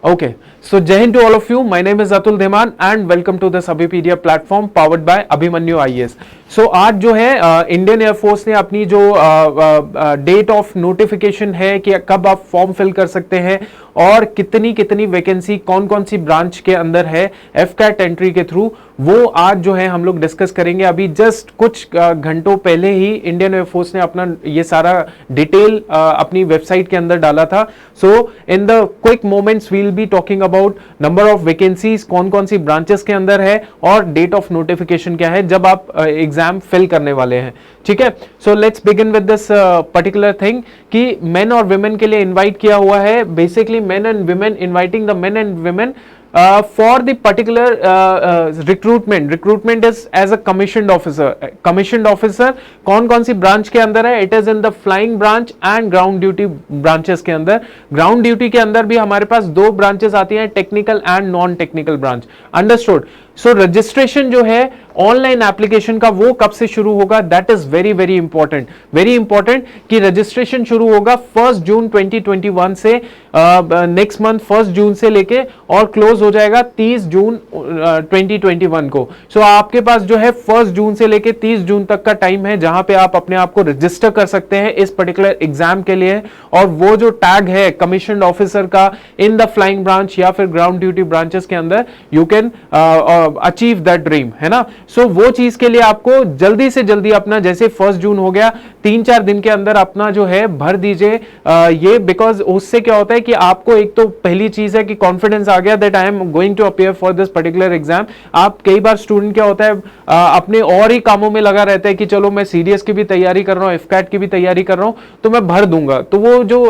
Okay, so Jai Hind to all of you. My name is Atul Dhiman and welcome to this Abhipedia platform powered by Abhimanyu IAS. So आज जो है Indian air force ने अपनी जो date of notification है कि कब आप फॉर्म फिल कर सकते हैं और कितनी कितनी वैकेंसी कौन कौन सी ब्रांच के अंदर है एफकैट एंट्री के थ्रू, वो आज जो है हम लोग डिस्कस करेंगे। अभी जस्ट कुछ घंटों पहले ही इंडियन एयरफोर्स ने अपना ये सारा डिटेल अपनी वेबसाइट के अंदर डाला था। So in the quick moments we'll be talking about number of vacancies, कौन कौन सी ब्रांचेस के अंदर है और डेट ऑफ नोटिफिकेशन क्या है जब आप एग्जाम फिल करने वाले हैं। ठीक है, so let's begin with this particular thing कि मेन और विमेन के लिए इनवाइट किया हुआ है। Basically men and women, inviting the men and women for the particular recruitment is as a commissioned officer कौन कौन सी ब्रांच के अंदर है? It is in the flying branch and ground duty branches के अंदर। ग्राउंड ड्यूटी के अंदर भी हमारे पास दो ब्रांचेस आती हैं, technical and non technical branch. Understood. So registration जो है ऑनलाइन एप्लीकेशन का वो कब से शुरू होगा? That is very very important, very important कि रजिस्ट्रेशन शुरू होगा 1 जून 2021 से, नेक्स्ट मंथ 1 जून से लेके और क्लोज हो जाएगा 30 जून 2021 को। सो आपके पास जो है 1 जून से लेके 30 जून तक का टाइम है जहां पे आप अपने आप को रजिस्टर कर सकते हैं इस पर्टिकुलर एग्जाम के लिए। और वो जो टैग है कमीशन्ड ऑफिसर का इन द फ्लाइंग ब्रांच या फिर ग्राउंड ड्यूटी ब्रांचेस के अंदर, you can achieve that dream, है ना। सो वो चीज के लिए आपको जल्दी से जल्दी अपना, जैसे 1 जून हो गया, 3-4 दिन के अंदर अपना जो है भर दीजिए ये, बिकॉज उससे क्या होता है कि आपको एक तो पहली चीज है कि कॉन्फिडेंस आ गया that I am going to appear for this particular exam. आप कई बार स्टूडेंट क्या होता है अपने और ही कामों में लगा रहता है कि चलो मैं सीडीएस की भी तैयारी कर रहा हूँ, एफकैट की भी तैयारी कर रहा हूँ तो मैं भर दूंगा। तो वो जो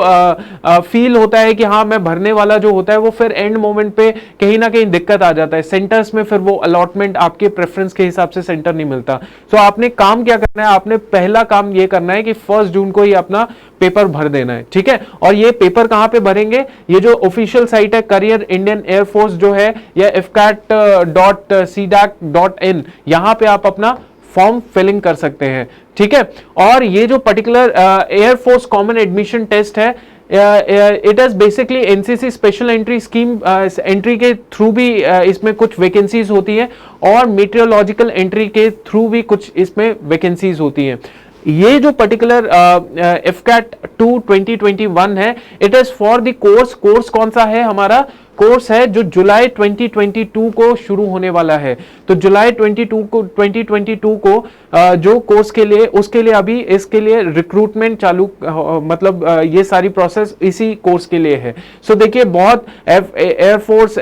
फील होता है कि हाँ मैं भरने वाला जो होता है वो फिर एंड मोमेंट पे कहीं ना कहीं दिक्कत आ जाता है। सेंटर्स में फिर वो अलॉटमेंट आपके प्रेफरेंस के हिसाब से सेंटर नहीं मिलता। सो आपने काम क्या करना है? आपने पहला काम ये करना है कि 1 जून को ही अपना पेपर भर देना है। ठीक है, और ये पेपर कहां पे भरेंगे? ये जो ऑफिशियल साइट है करियर इंडियन एयरफोर्स जो है या fcat.cdac.in, यहां पे आप अपना फॉर्म फिलिंग कर सकते हैं। ठीक है, और ये जो particular Air Force common admission test है, it is basically NCC special entry scheme entry के थ्रू भी इसमें कुछ वैकेंसीज होती है और मीटियोलॉजिकल एंट्री के थ्रू भी कुछ इसमें वैकेंसीज होती हैं। ये जो पर्टिकुलर एफकैट 2 2021 है, it is for the course कौन सा है? हमारा कोर्स है जो जुलाई 2022 को शुरू होने वाला है। तो जुलाई 2022 को जो कोर्स के लिए, उसके लिए अभी इसके लिए रिक्रूटमेंट चालू, मतलब ये सारी प्रोसेस इसी कोर्स के लिए है। सो देखिए बहुत एयरफोर्स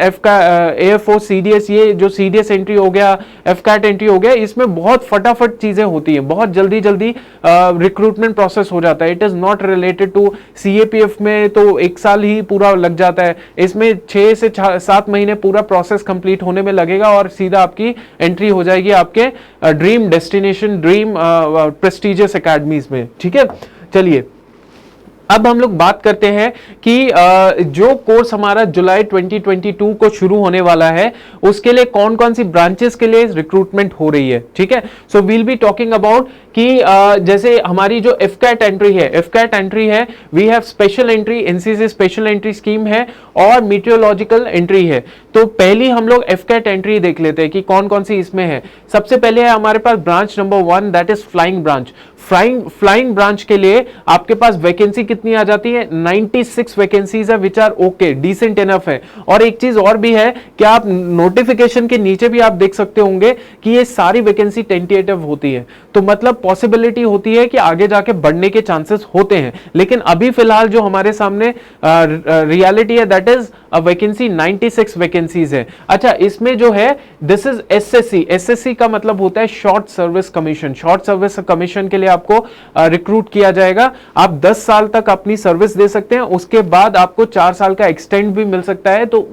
सीडीएस, ये जो सीडीएस एंट्री हो गया, एफकैट एंट्री हो गया, इसमें बहुत फटाफट चीजें होती हैं, बहुत जल्दी जल्दी रिक्रूटमेंट प्रोसेस हो जाता है। It is not related to CAPF में तो 1 साल ही पूरा लग जाता है, इसमें 6 से 7 महीने पूरा प्रोसेस कंप्लीट होने में लगेगा और सीधा आपकी एंट्री हो जाएगी आपके dream destination, dream prestigious academies में। ठीक है, चलिए अब हम लोग बात करते हैं कि जो कोर्स हमारा जुलाई 2022 को शुरू होने वाला है उसके लिए कौन कौन सी ब्रांचेस के लिए रिक्रूटमेंट हो रही है। ठीक है, so we'll be talking about कि जैसे हमारी जो एफकैट एंट्री है, we have special entry, NCC special entry scheme है और मीटियोलॉजिकल एंट्री है। तो पहली हम लोग एफकैट एंट्री देख लेते हैं कि कौन कौन सी इसमें है। सबसे पहले है हमारे पास branch number 1, that is flying branch. Flying branch के लिए आपके पास वैकेंसी कितनी आ जाती है? 96 वैकेंसीज है, which are okay, decent enough है। और एक चीज और भी है कि आप नोटिफिकेशन के नीचे भी आप देख सकते होंगे कि ये सारी वैकेंसी टेंटेटिव होती है, तो मतलब पॉसिबिलिटी होती है कि आगे जाके बढ़ने के चांसेस होते हैं। लेकिन अभी फिलहाल जो हमारे सामने रियलिटी है दैट इज वैकेंसी 96 वैकेंसीज है। अच्छा, इसमें जो है दिस इज एसएससी का मतलब होता है short service commission. Short service commission के लिए आपको रिक्रूट किया जाएगा। आप 10 साल तक अपनी सर्विस दे सकते हैं, उसके बाद आपको 4 साल का एक्सटेंड भी मिल सकता है। तो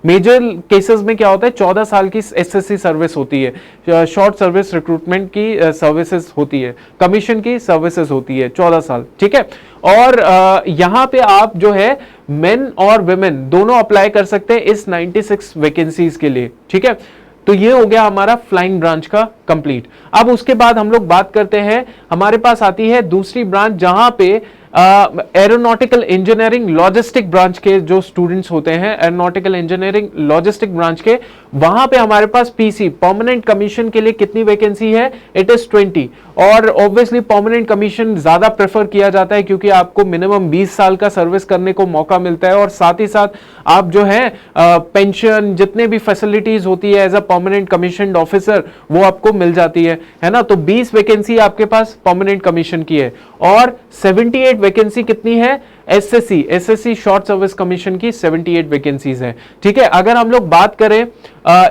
मेजर केसेस में क्या होता है 14 साल की एसएससी सर्विस होती है, शॉर्ट सर्विस रिक्रूटमेंट की सर्विसेज होती है, कमीशन की सर्विसेज होती है 14 साल। ठीक है, और यहां पे आप जो है मेन और विमेन दोनों अप्लाई कर सकते हैं इस 96 वैकेंसीज के लिए। ठीक है, तो ये हो गया हमारा फ्लाइंग ब्रांच का कंप्लीट। अब उसके बाद हम लोग बात करते हैं, हमारे पास आती है दूसरी ब्रांच जहां पे एरोनॉटिकल इंजीनियरिंग लॉजिस्टिक ब्रांच के जो स्टूडेंट्स होते हैं, एरोनॉटिकल इंजीनियरिंग लॉजिस्टिक ब्रांच के, वहां पे हमारे पास पीसी परमानेंट कमीशन के लिए कितनी वैकेंसी है, इट इज 20। और ऑब्वियसली परमानेंट कमीशन ज्यादा प्रेफर किया जाता है क्योंकि आपको मिनिमम 20 साल का सर्विस करने को मौका मिलता है और साथ ही साथ आप जो है पेंशन जितने भी फैसिलिटीज होती है as a permanent commission officer वो आपको मिल जाती है ना। तो 20 वैकेंसी आपके पास परमानेंट कमीशन की है और 78 वैकेंसी कितनी है, एसएससी शॉर्ट सर्विस कमीशन की 78 वैकेंसीज है। ठीक है, अगर हम लोग बात करें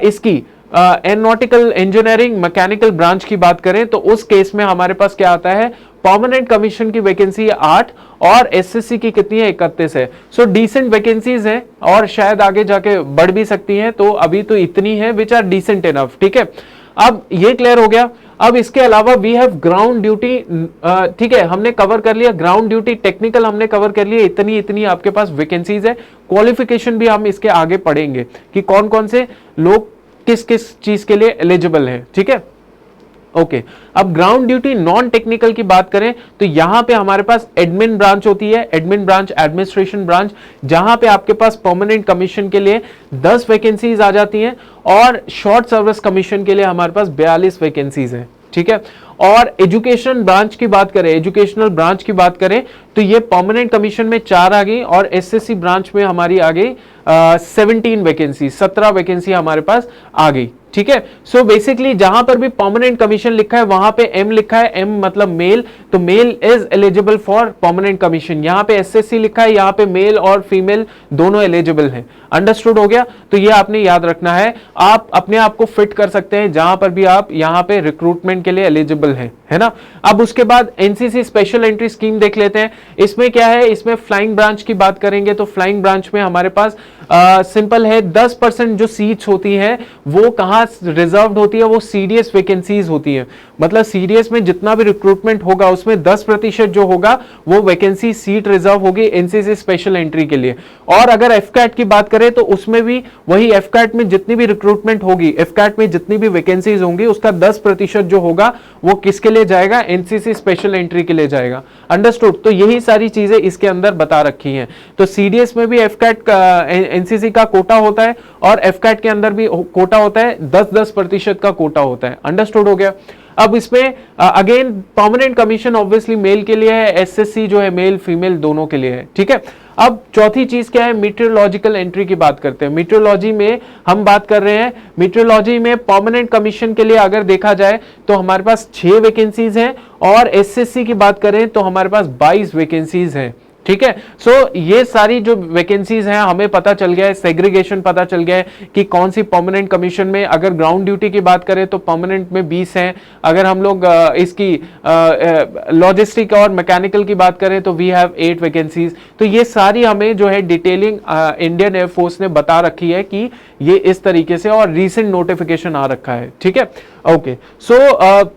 इसकी एरोनॉटिकल इंजीनियरिंग मैकेनिकल ब्रांच की बात करें तो उस केस में हमारे पास क्या आता है, परमानेंट कमीशन की वैकेंसी 8 और एसएससी की कितनी है, 31 है। सो डिसेंट वैकेंसीज हैं और शायद आगे जाके बढ़ भी सकती हैं, तो अभी तो इतनी है विच आर डिसेंट इनफ। ठीक है, अब ये क्लियर हो गया। अब इसके अलावा वी हैव ग्राउंड ड्यूटी, ठीक है, हमने कवर कर लिया ग्राउंड ड्यूटी, टेक्निकल हमने कवर कर लिया, इतनी इतनी आपके पास वैकेंसीज है। क्वालिफिकेशन भी हम इसके आगे पढ़ेंगे कि कौन कौन से लोग किस किस चीज के लिए एलिजिबल है। ठीक है, ओके। अब ग्राउंड ड्यूटी नॉन टेक्निकल की बात करें तो यहां पे हमारे पास एडमिन ब्रांच होती है, एडमिन ब्रांच, एडमिनिस्ट्रेशन ब्रांच, जहां पे आपके पास परमानेंट कमीशन के लिए 10 वैकेंसीज आ जाती हैं और शॉर्ट सर्विस कमीशन के लिए हमारे पास 42 वैकेंसीज हैं। ठीक है, और एजुकेशन ब्रांच की बात करें, एजुकेशनल ब्रांच की बात करें तो ये परमानेंट कमीशन में 4 आ गई और एसएससी ब्रांच में हमारी आ गई 17 वैकेंसी, 17 वैकेंसी हमारे पास आ गई। ठीक है, सो बेसिकली जहां पर भी परमानेंट कमीशन लिखा है वहां पे एम लिखा है, एम मतलब मेल, तो male is eligible for permanent commission. यहां पे एसएससी लिखा है, यहां पे मेल और फीमेल दोनों एलिजिबल हैं। अंडरस्टूड हो गया, तो ये आपने याद रखना है, आप अपने आप को फिट कर सकते हैं जहां पर भी आप यहां पे रिक्रूटमेंट के लिए एलिजिबल हैं, है ना। अब उसके बाद एनसीसी स्पेशल एंट्री स्कीम देख लेते हैं। इसमें क्या है, इसमें फ्लाइंग ब्रांच की बात करेंगे तो फ्लाइंग ब्रांच में हमारे पास सिंपल है 10% जो सीट्स होती हैं वो कहां रिजर्व्ड होती है, वो सीडीएस वैकेंसीज होती है। मतलब सीडीएस में जितना भी रिक्रूटमेंट होगा उसमें 10% जो होगा वो वैकेंसी सीट रिजर्व होगी एनसीसी स्पेशल एंट्री के लिए। और अगर एफकैट की बात करें तो उसमें भी वही एफकैट में जितनी भी रिक्रूटमेंट होगी, एफकैट में जितनी भी वैकेंसीज होंगी उसका 10% जो होगा वो किसके लिए जाएगा, एनसीसी स्पेशल एंट्री के लिए जाएगा। अंडरस्टूड, तो यही सारी चीजें इसके अंदर बता रखी हैं। तो सीडीएस में भी एफकैट एनसीसी का कोटा होता है और एफकैट के अंदर भी कोटा होता है, 10-10% का कोटा होता है। अंडरस्टूड हो गया। अब इसमें again permanent commission obviously male के लिए है, एसएससी जो है मेल फीमेल दोनों के लिए है। ठीक है, अब चौथी चीज क्या है, मीटरोलॉजिकल एंट्री की बात करते हैं। मीटरोलॉजी में हम बात कर रहे हैं, मीटरोलॉजी में परमानेंट कमीशन के लिए अगर देखा जाए तो हमारे पास 6 वैकेंसीज हैं और एसएससी की बात करें तो हमारे पास 22 वैकेंसीज हैं। ठीक है, सो ये सारी जो वैकेंसीज हैं हमें पता चल गया है, सेग्रीगेशन पता चल गया है कि कौन सी परमानेंट कमीशन में, अगर ग्राउंड ड्यूटी की बात करें तो परमानेंट में 20 हैं, अगर हम लोग इसकी लॉजिस्टिक और मैकेनिकल की बात करें तो वी हैव 8 वैकेंसीज। तो ये सारी हमें जो है डिटेलिंग इंडियन एयरफोर्स ने बता रखी है कि ये इस तरीके से, और रीसेंट नोटिफिकेशन आ रखा है। ठीक है, okay. So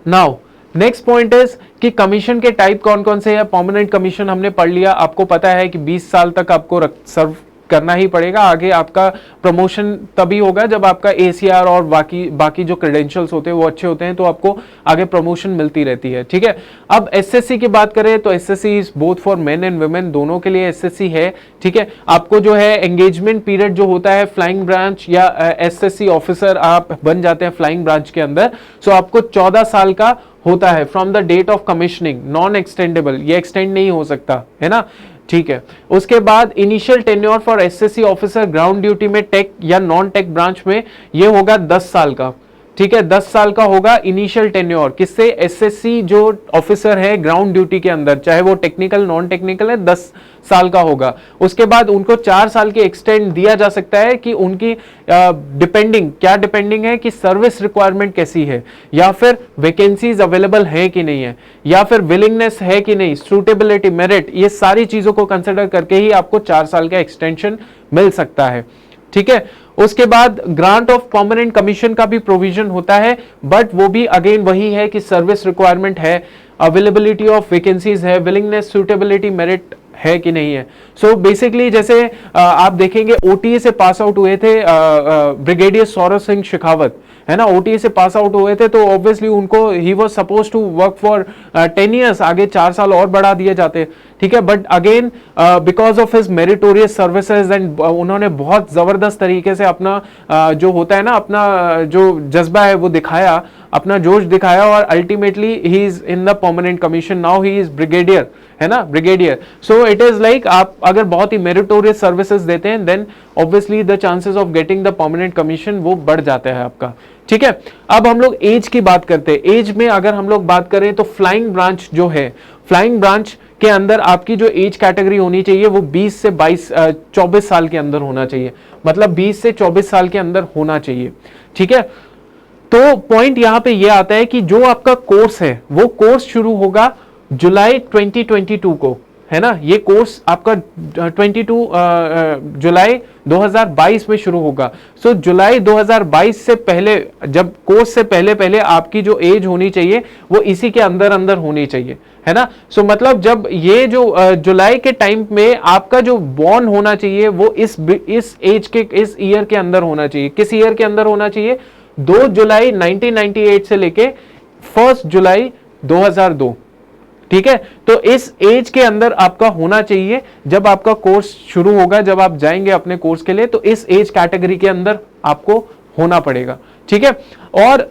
now next point is कि कमीशन के टाइप कौन कौन से हैं। परमानेंट कमीशन हमने पढ़ लिया, आपको पता है कि 20 साल तक आपको सर्व करना ही पड़ेगा। आगे आपका प्रमोशन तभी होगा जब आपका एसीआर और बाकी जो क्रेडेंशियल्स होते हैं वो अच्छे होते हैं, तो आपको आगे प्रमोशन मिलती रहती है। ठीक है, अब एसएससी की बात करें तो SSC is both for main and women, दोनों के लिए एसएससी है। ठीक है, आपको जो है एंगेजमेंट पीरियड जो होता है फ्लाइंग ब्रांच या एसएससी ऑफिसर आप बन जाते हैं फ्लाइंग ब्रांच के अंदर, सो आपको 14 साल का होता है from the date of commissioning, non extendable, ये एक्सटेंड नहीं हो सकता, है ना। ठीक है, उसके बाद initial tenure for SSC officer ground duty में टेक या नॉन टेक ब्रांच में ये होगा 10 साल का। ठीक है, 10 साल का होगा इनिशियल टेन्योर, किससे, एसएससी जो ऑफिसर है ग्राउंड ड्यूटी के अंदर, चाहे वो टेक्निकल नॉन टेक्निकल है, 10 साल का होगा। उसके बाद उनको 4 साल के एक्सटेंड दिया जा सकता है कि उनकी डिपेंडिंग, क्या डिपेंडिंग है कि सर्विस रिक्वायरमेंट कैसी है, या फिर वैकेंसीज अवेलेबल है कि नहीं है, या फिर विलिंगनेस है कि नहीं, सूटेबिलिटी, मेरिट, ये सारी चीजों को कंसिडर करके ही आपको 4 साल का एक्सटेंशन मिल सकता है। ठीक है, उसके बाद ग्रांट ऑफ परमानेंट कमीशन का भी प्रोविजन होता है, बट वो भी अगेन वही है कि सर्विस रिक्वायरमेंट है, अवेलेबिलिटी ऑफ वैकेंसीज है, विलिंगनेस, सूटेबिलिटी, मेरिट है कि नहीं है। सो बेसिकली जैसे आप देखेंगे ओटीए से पास आउट हुए थे ब्रिगेडियर सौरभ सिंह शेखावत, है ना, OTA से पास आउट हुए थे तो ऑब्वियसली उनको ही was suppose to work for 10 years, आगे 4 साल और बढ़ा दिए जाते, ठीक है। But again because of his meritorious services and उन्होंने बहुत जबरदस्त तरीके से अपना जो होता है ना, अपना जो जज्बा है वो दिखाया, अपना जोश दिखाया, और ultimately he is in the permanent commission, now he is brigadier, है ना, brigadier. So it is like आप अगर बहुत ही मेरिटोरियस सर्विसेज देते हैं then obviously the chances of getting the permanent commission वो बढ़ जाता है आपका, ठीक है। अब हम लोग एज की बात करते हैं। एज में अगर हम लोग बात करें तो फ्लाइंग ब्रांच जो है, फ्लाइंग ब्रांच के अंदर आपकी जो एज कैटेगरी होनी चाहिए वो 20 से 24 साल के अंदर होना चाहिए, मतलब 20 से 24 साल के अंदर होना चाहिए, ठीक है। तो पॉइंट यहां पे ये आता है कि जो आपका कोर्स है वो कोर्स शुरू होगा जुलाई 2022 को, है ना, ये कोर्स आपका 22 जुलाई 2022 में शुरू होगा। सो जुलाई 2022 से पहले, जब कोर्स से पहले पहले आपकी जो एज होनी चाहिए वो इसी के अंदर अंदर होनी चाहिए, है ना। सो मतलब जब ये जो जुलाई के टाइम में आपका जो बॉर्न होना चाहिए वो इस एज के, इस ईयर के अंदर होना चाहिए। किस ईयर के अंदर होना चाहिए? 2 जुलाई 1998 से लेके 1 जुलाई 2002, ठीक है। तो इस एज के अंदर आपका होना चाहिए जब आपका कोर्स शुरू होगा, जब आप जाएंगे अपने कोर्स के लिए, तो इस एज कैटेगरी के अंदर आपको होना पड़ेगा, ठीक है। और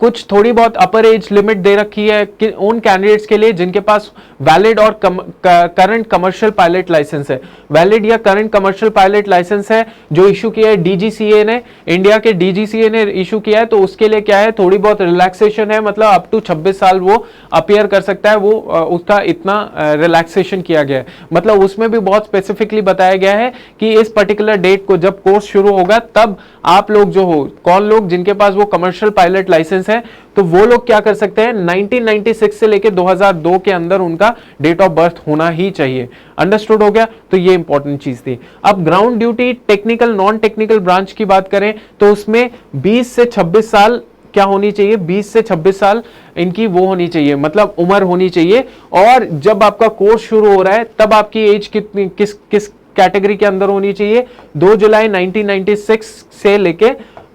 कुछ थोड़ी बहुत अपर एज लिमिट दे रखी है कि उन कैंडिडेट्स के लिए जिनके पास वैलिड और करंट कमर्शियल पायलट लाइसेंस है। वैलिड या करंट कमर्शियल पायलट लाइसेंस है जो इशू किया है डीजीसीए ने, इंडिया के डीजीसीए ने इशू किया है, तो उसके लिए क्या है, थोड़ी बहुत रिलैक्सेशन है, मतलब अप टू 26 साल वो अपियर कर सकता है, वो उसका इतना रिलैक्सेशन किया गया है। मतलब उसमें भी बहुत स्पेसिफिकली बताया गया है कि इस पर्टिकुलर डेट को जब कोर्स शुरू होगा तब आप लोग जो हो, कौन लोग जिनके पास वो कमर्शियल पायलट लाइसेंस है, तो वो लोग क्या कर सकते हैं, 1996 से लेके 2002 के अंदर उनका डेट ऑफ बर्थ होना ही चाहिए। अंडरस्टूड हो गया? तो ये इंपॉर्टेंट चीज थी। अब ground duty technical non technical branch की बात करें तो उसमें 20 से 26 साल क्या होनी चाहिए, 20 से 26 साल इनकी वो होनी चाहिए, मतलब उम्र होनी चाहिए। और जब आपका कोर्स शुरू हो रहा है तब आपकी एज कितनी, किस कैटेगरी के अंदर होनी चाहिए, 2 जुलाई 1996 से लेके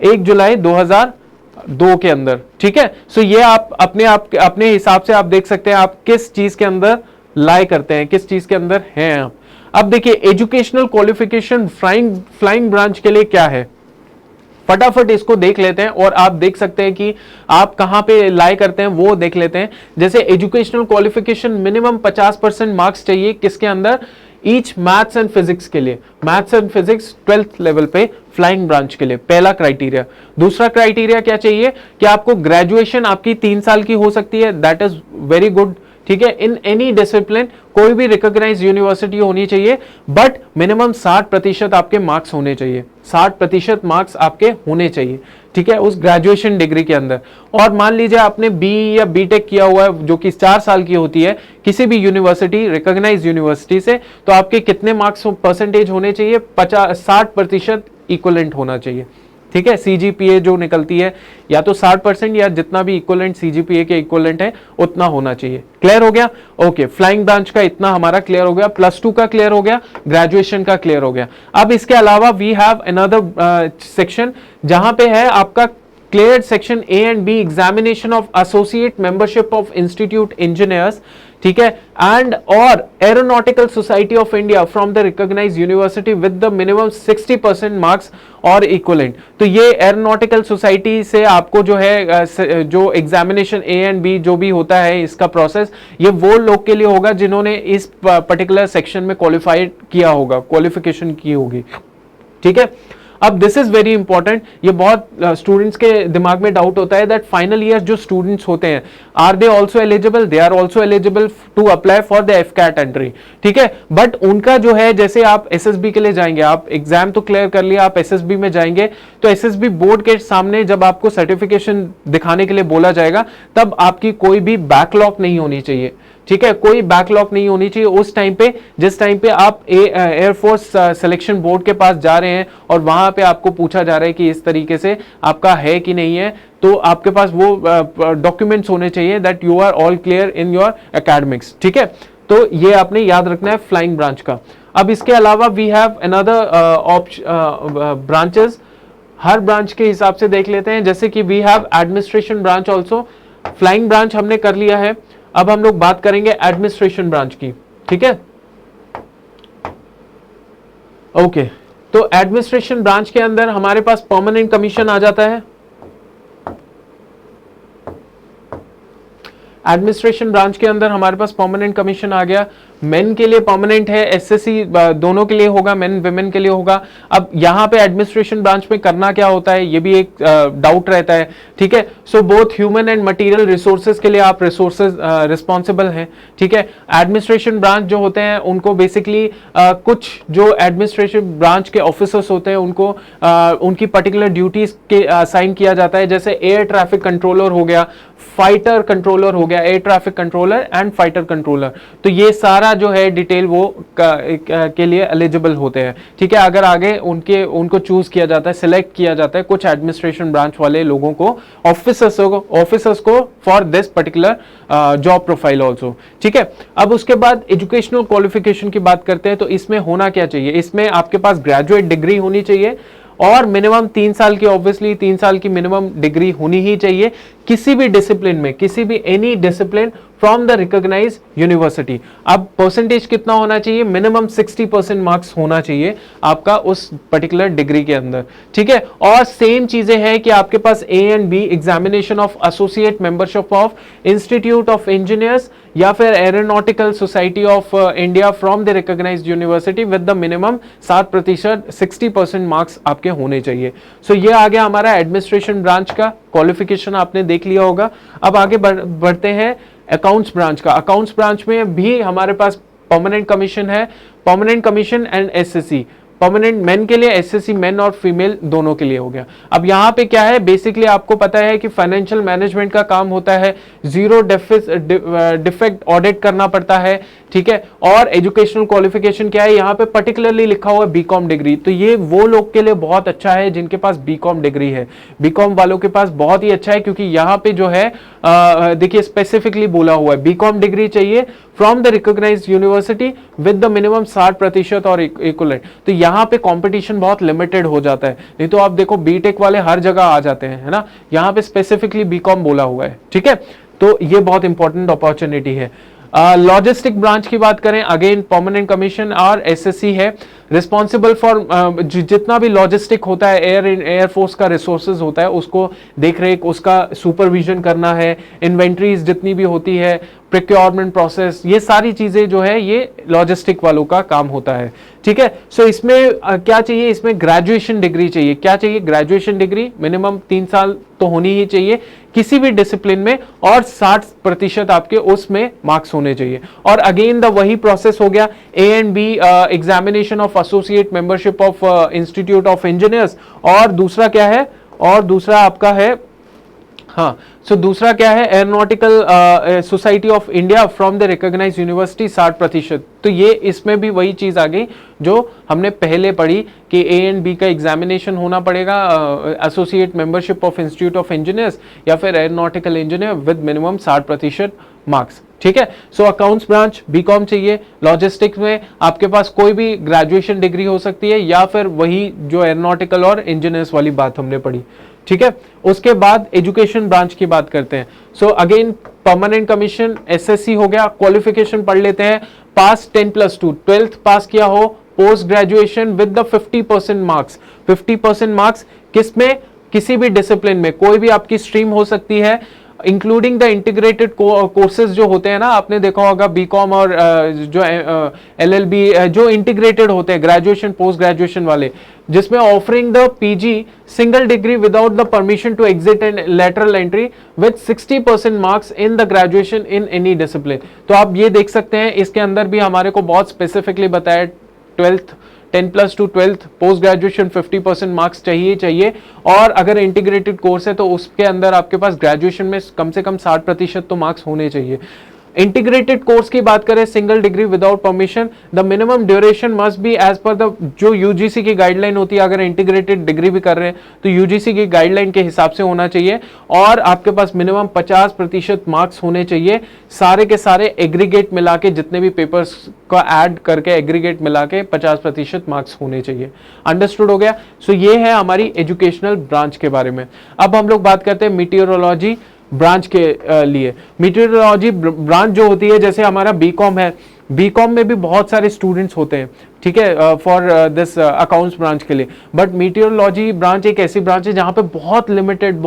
1 जुलाई 2002 के अंदर, ठीक है। सो ये आप अपने हिसाब से आप देख सकते हैं आप किस चीज के अंदर लाई करते हैं, किस चीज के अंदर हैं आप। अब देखिए एजुकेशनल क्वालिफिकेशन फ्लाइंग ब्रांच के लिए क्या है, फटाफट इसको देख लेते हैं और आप देख सकते हैं कि आप कहां पे लाई करते हैं वो देख लेते हैं। जैसे एजुकेशनल क्वालिफिकेशन मिनिमम 50% मार्क्स चाहिए किसके अंदर, ईच मैथ्स एंड फिजिक्स के लिए, maths and physics 12th level पे फ्लाइंग ब्रांच के लिए, पहला क्राइटेरिया। दूसरा क्राइटेरिया क्या चाहिए कि आपको ग्रेजुएशन आपकी 3 साल की हो सकती है, दैट इज वेरी गुड, ठीक है। इन एनी डिसिप्लिन, कोई भी रिकॉग्नाइज्ड यूनिवर्सिटी होनी चाहिए, बट मिनिमम 60% आपके मार्क्स होने चाहिए, 60% मार्क्स आपके होने चाहिए, ठीक है, उस ग्रेजुएशन डिग्री के अंदर। और मान लीजिए आपने बी या बीटेक किया हुआ है जो कि 4 साल की होती है किसी भी यूनिवर्सिटी, रिकॉग्नाइज्ड यूनिवर्सिटी से, तो आपके कितने मार्क्स परसेंटेज होने चाहिए, 60% इक्विवेलेंट होना चाहिए, ठीक है। सीजीपीए जो निकलती है या तो 60% या जितना भी इक्विवेलेंट सीजीपीए के इक्विवेलेंट है उतना होना चाहिए। क्लियर हो गया? ओके, फ्लाइंग ब्रांच का इतना हमारा क्लियर हो गया, +2 का क्लियर हो गया, ग्रेजुएशन का क्लियर हो गया। अब इसके अलावा वी हैव अनदर सेक्शन जहां पे है आपका cleared section A and B examination of associate membership of institute engineers, ठीक है, and or aeronautical society of India from the recognized university with the minimum 60% marks और equivalent। तो ये aeronautical society से आपको जो है जो एग्जामिनेशन A and B जो भी होता है इसका प्रोसेस, ये वो लोग के लिए होगा जिन्होंने इस पर्टिकुलर सेक्शन में क्वालिफाइड किया होगा, क्वालिफिकेशन की होगी, ठीक है। अब दिस इज वेरी इंपॉर्टेंट, ये बहुत स्टूडेंट्स के दिमाग में डाउट होता है दैट फाइनल ईयर जो स्टूडेंट्स होते हैं are they also eligible, they are also eligible to apply for the AFCAT entry, ठीक है। बट उनका जो है, जैसे आप एसएसबी के लिए जाएंगे, आप एग्जाम तो क्लियर कर लिया, आप एसएसबी में जाएंगे तो एसएसबी बोर्ड के सामने जब आपको सर्टिफिकेशन दिखाने के लिए बोला जाएगा तब आपकी कोई भी बैकलॉग नहीं होनी चाहिए, ठीक है, कोई बैकलॉग नहीं होनी चाहिए उस टाइम पे, जिस टाइम पे आप एयरफोर्स सिलेक्शन बोर्ड के पास जा रहे हैं और वहां पे आपको पूछा जा रहा है कि इस तरीके से आपका है कि नहीं है, तो आपके पास वो डॉक्यूमेंट्स होने चाहिए that you are all clear in your academics, ठीक है। तो ये आपने याद रखना है फ्लाइंग ब्रांच का। अब इसके अलावा वी हैव अनदर ब्रांचेस हर ब्रांच के हिसाब से देख लेते हैं। जैसे कि we have administration branch also, flying branch हमने कर लिया है, अब हम लोग बात करेंगे एडमिनिस्ट्रेशन ब्रांच की, ठीक है। ओके, तो एडमिनिस्ट्रेशन ब्रांच के अंदर हमारे पास परमानेंट कमीशन आ जाता है। एडमिनिस्ट्रेशन ब्रांच के अंदर हमारे पास परमानेंट कमीशन आ गया। मेन के लिए परमानेंट है, एसएससी दोनों के लिए होगा, मेन विमेन के लिए होगा। अब यहाँ पे एडमिनिस्ट्रेशन ब्रांच में करना क्या होता है, ये भी एक डाउट रहता है, ठीक है। So both human and material resources के लिए आप रिसोर्सेज रिस्पॉन्सिबल हैं, ठीक है। एडमिनिस्ट्रेशन ब्रांच जो होते हैं उनको बेसिकली कुछ जो एडमिनिस्ट्रेशन ब्रांच के ऑफिसर्स होते हैं उनको उनकी पर्टिकुलर ड्यूटीज के असाइन किया जाता है। जैसे एयर ट्रैफिक कंट्रोलर हो गया, फाइटर कंट्रोलर हो गया, air traffic controller and fighter controller, तो ये सारा जो है डिटेल वो के लिए एलिजिबल होते हैं, ठीक है। अगर आगे उनको चूज किया जाता है, सिलेक्ट किया जाता है कुछ एडमिनिस्ट्रेशन ब्रांच वाले लोगों को, ऑफिसर्स को for this particular job profile also, ठीक है। अब उसके बाद एजुकेशनल क्वालिफिकेशन की बात करते हैं, तो इसमें होना क्या चाहिए, इसमें आपके पास ग्रेजुएट डिग्री होनी चाहिए और मिनिमम 3 साल की, ऑब्वियसली 3 साल की मिनिमम डिग्री होनी ही चाहिए किसी भी डिसिप्लिन में, किसी भी any discipline from the recognised university. अब परसेंटेज कितना होना चाहिए, मिनिमम 60% मार्क्स होना चाहिए आपका उस पर्टिकुलर डिग्री के अंदर, ठीक है। और सेम चीजें हैं कि आपके पास A and B examination of associate membership of institute of engineers या फिर aeronautical society of India from the recognised university with the minimum 7% 60% marks आपके होने चाहिए। सो ये आ गया हमारा एडमिनिस्ट्रेशन ब्रांच का क्वालिफिकेशन, आपने देख लिया होगा। अब आगे बढ़ते हैं अकाउंट्स ब्रांच का। अकाउंट्स ब्रांच में भी हमारे पास परमानेंट कमीशन है, permanent commission and SSC, permanent main के लिए, एसएससी मेन और फीमेल दोनों के लिए हो गया। अब यहाँ पे क्या है, बेसिकली आपको पता है कि फाइनेंशियल मैनेजमेंट का काम होता है, जीरो डिफेक्ट ऑडिट करना पड़ता है, ठीक है। और एजुकेशनल क्वालिफिकेशन क्या है, यहाँ पे पर्टिकुलरली लिखा हुआ है बीकॉम डिग्री, तो ये वो लोग के लिए बहुत अच्छा है जिनके पास बीकॉम डिग्री है। बीकॉम वालों के पास बहुत ही अच्छा है, क्योंकि यहाँ पे जो है देखिए स्पेसिफिकली बोला हुआ है बीकॉम डिग्री चाहिए from the recognised university with the minimum 60% और इक्विवेलेंट। तो यहाँ पे कंपटीशन बहुत लिमिटेड हो जाता है, नहीं तो आप देखो बीटेक वाले हर जगह आ जाते हैं, है ना। यहाँ पे स्पेसिफिकली बीकॉम बोला हुआ है, ठीक है। तो ये बहुत इंपॉर्टेंट अपॉर्चुनिटी है। लॉजिस्टिक ब्रांच की बात करें, अगेन परमानेंट कमीशन और एसएससी है, रिस्पॉन्सिबल फॉर जितना भी लॉजिस्टिक होता है, एयरफोर्स का रिसोर्सेज होता है उसको देख रेख, उसका सुपरविजन करना है, इन्वेंट्रीज जितनी भी होती है, प्रोक्योरमेंट प्रोसेस, ये सारी चीजें जो है ये लॉजिस्टिक वालों का काम होता है, ठीक है। सो इसमें क्या चाहिए, इसमें ग्रेजुएशन डिग्री चाहिए। क्या चाहिए, ग्रेजुएशन डिग्री मिनिमम 3 साल तो होनी ही चाहिए किसी भी डिसिप्लिन में, और 60% आपके उसमें मार्क्स होने चाहिए। और अगेन द वही प्रोसेस हो गया, A and B examination of associate membership of institute of engineers, और दूसरा क्या है, और दूसरा आपका है, हाँ, सो दूसरा क्या है, aeronautical society of India from the recognised university 60%। तो ये इसमें भी वही चीज आ गई जो हमने पहले पढ़ी कि ए एंड बी का एग्जामिनेशन होना पड़ेगा, associate membership of institute of engineers या फिर aeronautical engineer with minimum 60% marks, ठीक है। सो अकाउंट्स ब्रांच बीकॉम चाहिए, लॉजिस्टिक्स में आपके पास कोई भी ग्रेजुएशन डिग्री हो सकती है या फिर वही जो एरोनॉटिकल और इंजीनियर्स वाली बात हमने पढ़ी, ठीक है। उसके बाद एजुकेशन ब्रांच की बात करते हैं। So again permanent commission, SSC हो गया, क्वालिफिकेशन पढ़ लेते हैं, पास 10+2, 12th पास किया हो, post graduation with the 50% marks, 50% marks किसमें, किसी भी डिसिप्लिन में, कोई भी आपकी स्ट्रीम हो सकती है, इंक्लूडिंग द इंटीग्रेटेड कोर्सेज जो होते हैं ना, आपने देखा होगा बीकॉम और जो एलएलबी जो इंटीग्रेटेड होते हैं, ग्रेजुएशन पोस्ट ग्रेजुएशन वाले, जिसमें offering the PG single degree without the permission to exit and lateral entry with 60% marks in the graduation in any discipline. तो आप ये देख सकते हैं, इसके अंदर भी हमारे को बहुत स्पेसिफिकली बताया 12th 10+2 12th post graduation 50% marks चाहिए, और अगर इंटीग्रेटेड कोर्स है तो उसके अंदर आपके पास ग्रेजुएशन में कम से कम 60% तो मार्क्स होने चाहिए। इंटीग्रेटेड कोर्स की बात करें, single degree without permission, the minimum duration must be as per the जो यूजीसी की गाइडलाइन होती है। अगर इंटीग्रेटेड डिग्री भी कर रहे हैं तो यूजीसी की गाइडलाइन के हिसाब से होना चाहिए, और आपके पास मिनिमम 50% मार्क्स होने चाहिए, सारे के सारे एग्रीगेट मिला के, जितने भी पेपर्स का ऐड करके एग्रीगेट मिला के 50% मार्क्स होने चाहिए। अंडरस्टूड हो गया? सो ये है हमारी एजुकेशनल ब्रांच के बारे में। अब हम लोग बात करते हैं मीटियोरोलॉजी ब्रांच के लिए। मीटियोरोलॉजी ब्रांच जो होती है, जैसे हमारा बीकॉम है, बीकॉम में भी बहुत सारे स्टूडेंट्स होते हैं, ठीक है, फॉर दिस अकाउंट्स ब्रांच के लिए। बट मीटियोरोलॉजी ब्रांच एक ऐसी ब्रांच है जहां पे बहुत लिमिटेड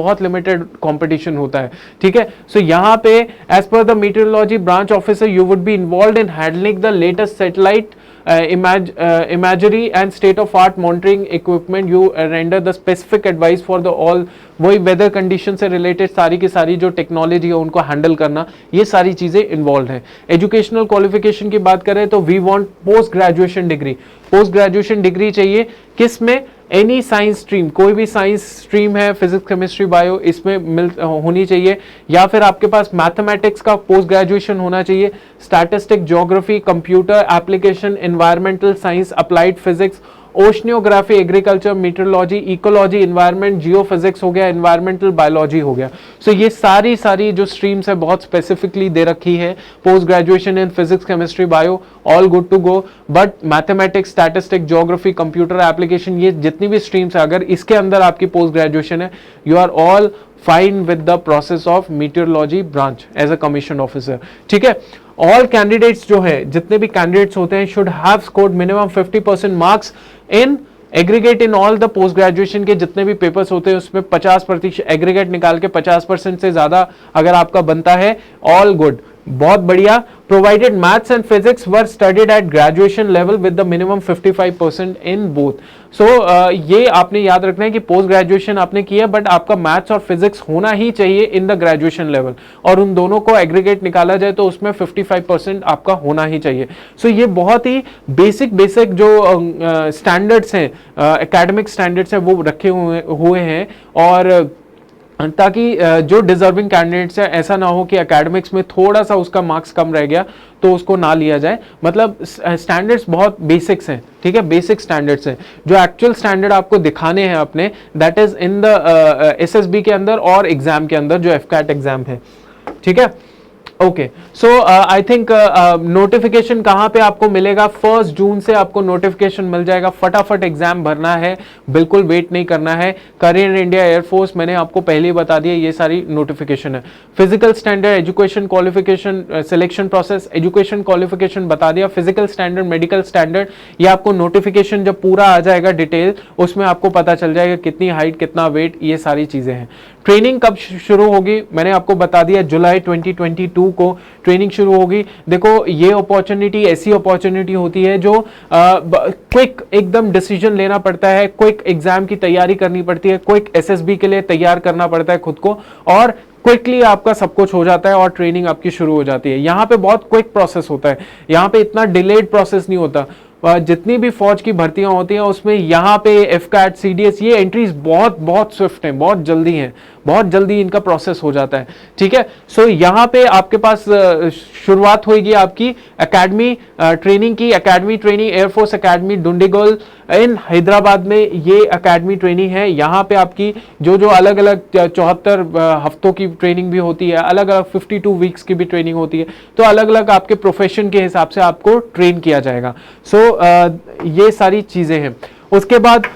कंपटीशन होता है, ठीक है। सो यहाँ पे as per the meteorology branch officer you would be involve in handling the latest satellite imagery and state of art monitoring equipment. You render the specific advice for the all, वही weather condition से related सारी की सारी जो technology है उनको handle करना, ये सारी चीजें इन्वॉल्व है। एजुकेशनल क्वालिफिकेशन की बात करें तो we want post graduation degree. Post graduation degree चाहिए किस में? एनी साइंस स्ट्रीम, कोई भी साइंस स्ट्रीम है, फिजिक्स केमिस्ट्री बायो, इसमें होनी चाहिए, या फिर आपके पास मैथमेटिक्स का पोस्ट ग्रेजुएशन होना चाहिए, statistic, geography, computer application, environmental science, applied physics, oceanography, agriculture, meteorology, ecology, environment, geophysics हो गया, एनवायरमेंटल बायोलॉजी हो गया। सो ये सारी जो स्ट्रीम्स है बहुत स्पेसिफिकली दे रखी है। Post graduation in physics chemistry bio, all good to go, but mathematics, statistic, geography, computer application, ये जितनी भी स्ट्रीम्स है, अगर इसके अंदर आपकी पोस्ट ग्रेजुएशन है, you are all fine with the process of meteorology branch as a commission officer, ठीक है। ऑल कैंडिडेट्स जो है, जितने भी कैंडिडेट्स होते हैं, should have scored minimum 50% marks in aggregate in all the post graduation के जितने भी पेपर्स होते हैं उसमें 50% एग्रीगेट निकाल के 50% से ज्यादा अगर आपका बनता है, ऑल गुड, बहुत बढ़िया। Provided maths and physics were studied at graduation level with the minimum 55% in both. So ये आपने याद रखना है कि पोस्ट ग्रेजुएशन आपने किया, बट आपका मैथ्स और फिजिक्स होना ही चाहिए इन द ग्रेजुएशन लेवल, और उन दोनों को एग्रीगेट निकाला जाए तो उसमें 55% आपका होना ही चाहिए। सो ये बहुत ही बेसिक जो स्टैंडर्ड्स हैं, एकेडमिक स्टैंडर्ड्स हैं, वो रखे हुए हैं, और ताकि जो डिजर्विंग कैंडिडेट्स है, ऐसा ना हो कि एकेडमिक्स में थोड़ा सा उसका मार्क्स कम रह गया तो उसको ना लिया जाए। मतलब स्टैंडर्ड्स बहुत बेसिक्स हैं, ठीक है, बेसिक स्टैंडर्ड्स हैं। जो एक्चुअल स्टैंडर्ड आपको दिखाने हैं अपने, that is in the SSB के अंदर और एग्जाम के अंदर, जो एफकैट एग्जाम है, ठीक है। Okay, so I think notification कहां पे आपको मिलेगा? 1 जून से आपको नोटिफिकेशन मिल जाएगा। फटाफट एग्जाम भरना है, बिल्कुल वेट नहीं करना है। करियर इंडिया, एयरफोर्स, मैंने आपको पहले ही बता दिया, ये सारी नोटिफिकेशन है। Physical standard, education qualification, selection process, education qualification बता दिया। फिजिकल स्टैंडर्ड, मेडिकल स्टैंडर्ड, ये आपको नोटिफिकेशन जब पूरा आ जाएगा डिटेल, उसमें आपको पता चल जाएगा कितनी हाइट, कितना वेट, ये सारी चीजें हैं। ट्रेनिंग कब शुरू होगी? मैंने आपको बता दिया, जुलाई 2022 को ट्रेनिंग शुरू होगी। देखो, ये अपॉर्चुनिटी ऐसी अपॉर्चुनिटी होती है जो क्विक एकदम डिसीजन लेना पड़ता है, क्विक एग्जाम की तैयारी करनी पड़ती है, क्विक एसएसबी के लिए तैयार करना पड़ता है खुद को, और क्विकली आपका सब कुछ हो जाता है और ट्रेनिंग आपकी शुरू हो जाती है। यहाँ पे बहुत क्विक प्रोसेस होता है, यहाँ पे इतना डिलेड प्रोसेस नहीं होता। जितनी भी फौज की भर्तियां होती हैं उसमें यहाँ पे एफकैट, सीडीएस, ये एंट्रीज बहुत स्विफ्ट हैं, बहुत जल्दी हैं, बहुत जल्दी इनका प्रोसेस हो जाता है, ठीक है। सो यहाँ पे आपके पास शुरुआत होगी आपकी एकेडमी ट्रेनिंग की। Academy training Air Force academy Dundigal in Hyderabad में ये एकेडमी ट्रेनिंग है। यहाँ पे आपकी जो अलग अलग 74 हफ्तों की ट्रेनिंग भी होती है, अलग अलग 52 वीक्स की भी ट्रेनिंग होती है, तो अलग अलग आपके प्रोफेशन के हिसाब से आपको ट्रेन किया जाएगा। सो ये सारी चीजें हैं। उसके बाद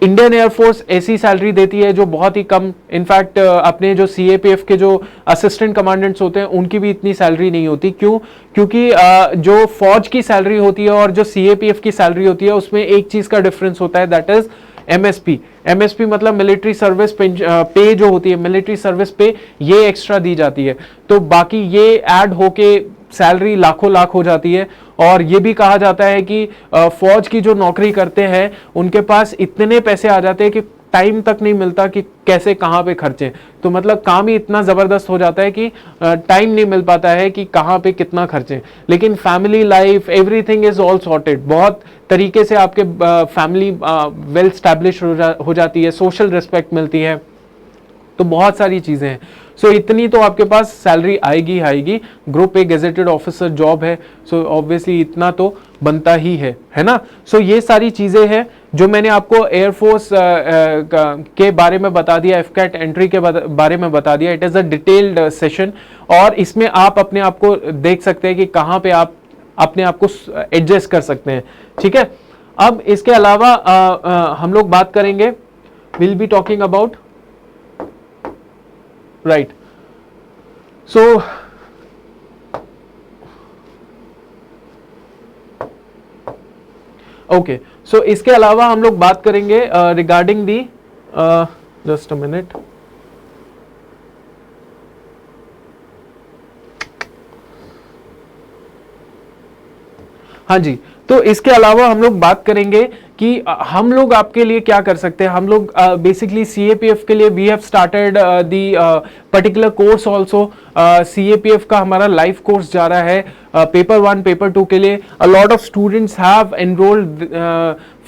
इंडियन एयरफोर्स ऐसी सैलरी देती है जो बहुत ही कम, इनफैक्ट अपने जो सीएपीएफ के जो असिस्टेंट कमांडेंट्स होते हैं उनकी भी इतनी सैलरी नहीं होती। क्यों? क्योंकि जो फौज की सैलरी होती है और जो सीएपीएफ की सैलरी होती है उसमें एक चीज का डिफरेंस होता है, दैट इज एमएसपी। एमएसपी मतलब मिलिट्री सर्विस पे जो होती है, मिलिट्री सर्विस पे, ये एक्स्ट्रा दी जाती है। तो बाकी ये ऐड होके सैलरी लाखों लाख हो जाती है। और ये भी कहा जाता है कि फौज की जो नौकरी करते हैं उनके पास इतने पैसे आ जाते हैं कि टाइम तक नहीं मिलता कि कैसे कहाँ पे खर्चे। तो मतलब काम ही इतना जबरदस्त हो जाता है कि टाइम नहीं मिल पाता है कि कहाँ पे कितना खर्चे। लेकिन family life, everything is all sorted, बहुत तरीके से आपके फैमिली वेल स्टैब्लिश हो जाती है, सोशल रिस्पेक्ट मिलती है, तो बहुत सारी चीजें हैं। सो इतनी तो आपके पास सैलरी आएगी आएगी, group A gazetted officer job है, सो ऑब्वियसली इतना तो बनता ही है ना। सो ये सारी चीजें हैं जो मैंने आपको एयरफोर्स के बारे में बता दिया, एफकैट एंट्री के बारे में बता दिया। It is a detailed session, और इसमें आप अपने आप को देख सकते हैं कि कहाँ पे आप अपने आप को एडजस्ट कर सकते हैं, ठीक है। अब इसके अलावा हम लोग बात करेंगे, will be talking about, right, so okay, so इसके अलावा हम लोग बात करेंगे regarding the, just a minute, हाँ जी, तो इसके अलावा हम लोग बात करेंगे कि हम लोग आपके लिए क्या कर सकते हैं। हम लोग बेसिकली सीएपीएफ के लिए we have started the particular course also. CAPF का हमारा लाइव कोर्स जा रहा है पेपर 1 पेपर 2 के लिए। A lot of students have enrolled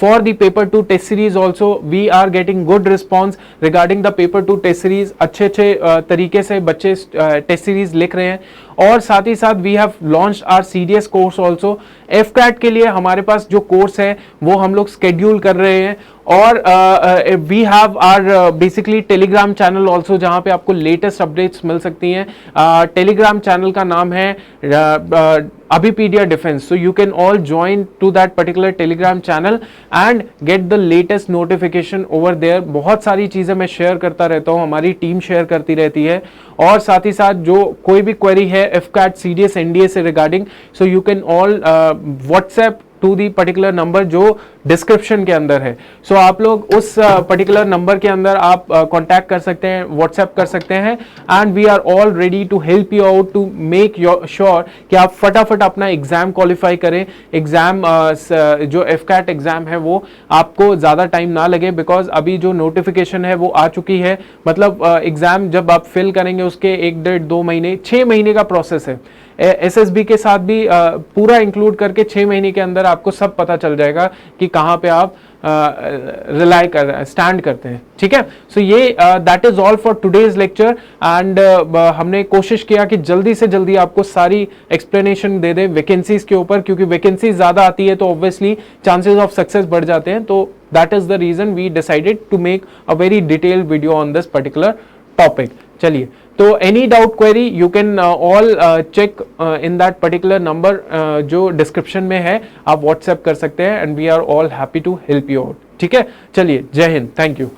for the paper 2 test series also. We are getting good response regarding the paper 2 test series. अच्छे तरीके से बच्चे टेस्ट सीरीज लिख रहे हैं, और साथ ही साथ we have launched our CDS course also. AFCAT के लिए हमारे पास जो कोर्स है वो हम लोग शेड्यूल कर रहे हैं, और we have our basically Telegram channel also, जहां पे आपको लेटेस्ट अपडेट्स मिल सकती हैं। टेलीग्राम चैनल का नाम है Abhipedia defence, so you can all join to that particular telegram channel and get the latest notification over there। बहुत सारी चीजें मैं शेयर करता रहता हूं, हमारी टीम शेयर करती रहती है, और साथ ही साथ जो कोई भी क्वेरी है एफकैट सीडीएस एनडीए से regarding, so you can all WhatsApp to the particular number जो डिस्क्रिप्शन के अंदर है। सो आप लोग उस पर्टिकुलर नंबर के अंदर आप कांटेक्ट कर सकते हैं, व्हाट्सएप कर सकते हैं, and we are all ready to help you out to make sure कि आप फटाफट अपना एग्जाम क्वालिफाई करें। एग्जाम जो एफकैट एग्जाम है वो आपको ज्यादा टाइम ना लगे, बिकॉज अभी जो नोटिफिकेशन है वो आ चुकी है। मतलब एग्जाम जब आप फिल करेंगे उसके 1 डेढ़ 2 महीने 6 महीने का प्रोसेस है। एसएसबी के साथ भी पूरा इंक्लूड करके 6 महीने के अंदर आपको सब पता चल जाएगा कि कहां पे आप रिलाई कर रहे हैं, स्टैंड करते हैं, ठीक है। सो ये that is all for today's lecture, and हमने कोशिश किया कि जल्दी से जल्दी आपको सारी एक्सप्लेनेशन दे दे वैकेंसीज के ऊपर, क्योंकि वैकेंसी ज्यादा आती है तो ऑब्वियसली चांसेस ऑफ सक्सेस बढ़ जाते हैं। तो that is the reason we decided to make a very detailed video on this particular topic. चलिए, तो any doubt query you can all check in that particular number जो description में है, आप व्हाट्सएप कर सकते हैं, and we are all happy to help you out, ठीक है। चलिए, जय हिंद, थैंक यू।